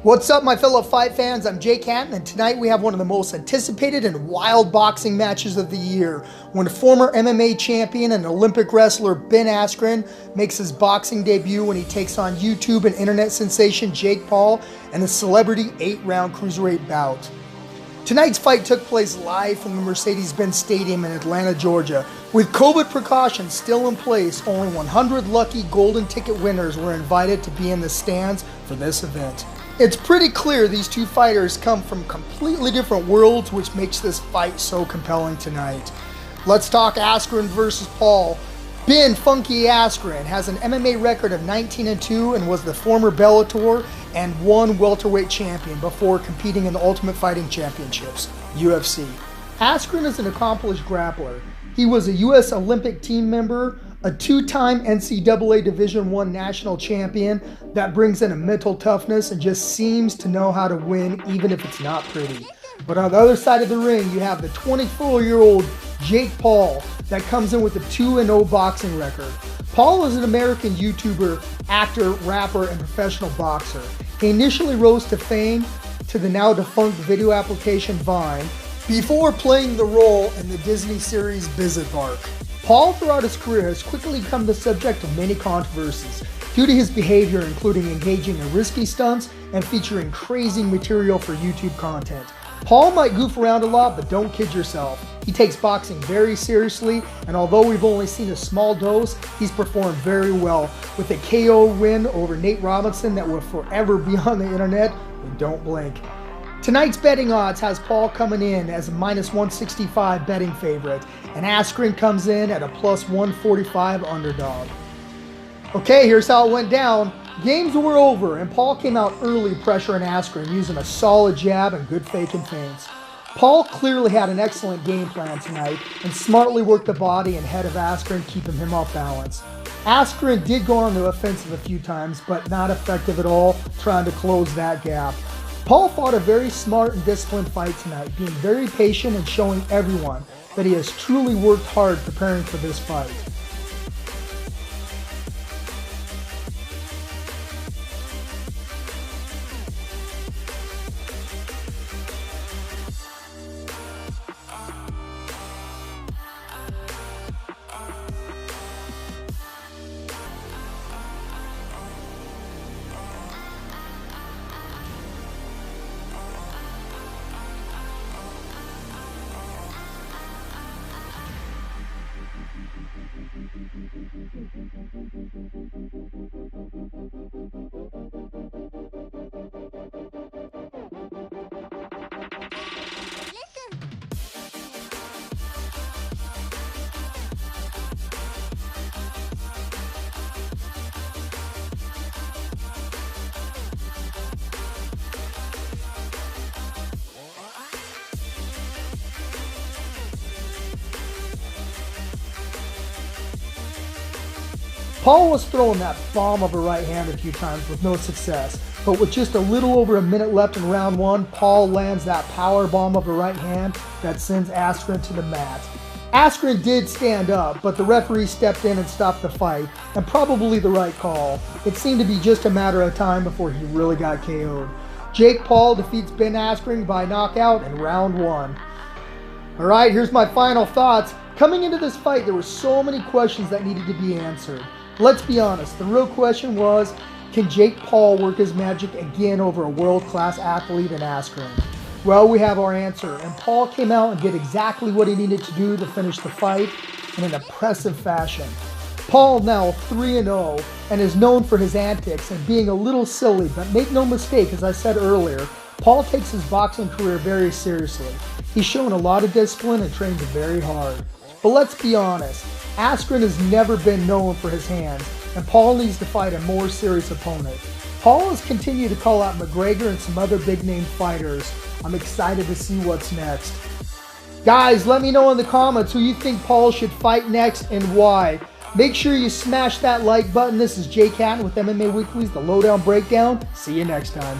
What's up, my fellow fight fans? I'm Jake Hatton, and tonight we have one of the most anticipated and wild boxing matches of the year when former MMA champion and Olympic wrestler Ben Askren makes his boxing debut when he takes on YouTube and internet sensation Jake Paul in a celebrity 8-round cruiserweight bout. Tonight's fight took place live from the Mercedes-Benz Stadium in Atlanta, Georgia. With COVID precautions still in place, only 100 lucky golden ticket winners were invited to be in the stands for this event. It's pretty clear these two fighters come from completely different worlds, which makes this fight so compelling tonight. Let's talk Askren versus Paul. Ben Funky Askren has an MMA record of 19-2 and was the former Bellator and one welterweight champion before competing in the Ultimate Fighting Championships, UFC. Askren is an accomplished grappler. He was a U.S. Olympic team member, a two-time NCAA Division I national champion that brings in a mental toughness and just seems to know how to win even if it's not pretty. But on the other side of the ring, you have the 24-year-old Jake Paul that comes in with a 2-0 boxing record. Paul is an American YouTuber, actor, rapper, and professional boxer. He initially rose to fame to the now defunct video application Vine before playing the role in the Disney series Bizzard Bark. Paul, throughout his career, has quickly become the subject of many controversies due to his behavior, including engaging in risky stunts and featuring crazy material for YouTube content. Paul might goof around a lot, but don't kid yourself. He takes boxing very seriously, and although we've only seen a small dose, he's performed very well with a KO win over Nate Robinson that will forever be on the internet, and don't blink. Tonight's betting odds has Paul coming in as a -165 betting favorite, and Askren comes in at a +145 underdog. Okay, here's how it went down. Games were over, and Paul came out early pressuring Askren using a solid jab and good fake and feints. Paul clearly had an excellent game plan tonight and smartly worked the body and head of Askren, keeping him off balance. Askren did go on the offensive a few times, but not effective at all trying to close that gap. Paul fought a very smart and disciplined fight tonight, being very patient and showing everyone that he has truly worked hard preparing for this fight. Paul was throwing that bomb of a right hand a few times with no success, but with just a little over a minute left in round one, Paul lands that power bomb of a right hand that sends Askren to the mat. Askren did stand up, but the referee stepped in and stopped the fight, and probably the right call. It seemed to be just a matter of time before he really got KO'd. Jake Paul defeats Ben Askren by knockout in round one. Alright, here's my final thoughts. Coming into this fight, there were so many questions that needed to be answered. Let's be honest, the real question was, can Jake Paul work his magic again over a world-class athlete in Askren? Well, we have our answer, and Paul came out and did exactly what he needed to do to finish the fight in an impressive fashion. Paul now 3-0 and is known for his antics and being a little silly, but make no mistake, as I said earlier, Paul takes his boxing career very seriously. He's shown a lot of discipline and trains very hard. But let's be honest, Askren has never been known for his hands, and Paul needs to fight a more serious opponent. Paul has continued to call out McGregor and some other big-name fighters. I'm excited to see what's next. Guys, let me know in the comments who you think Paul should fight next and why. Make sure you smash that like button. This is Jake Hatton with MMA Weekly's The Lowdown Breakdown. See you next time.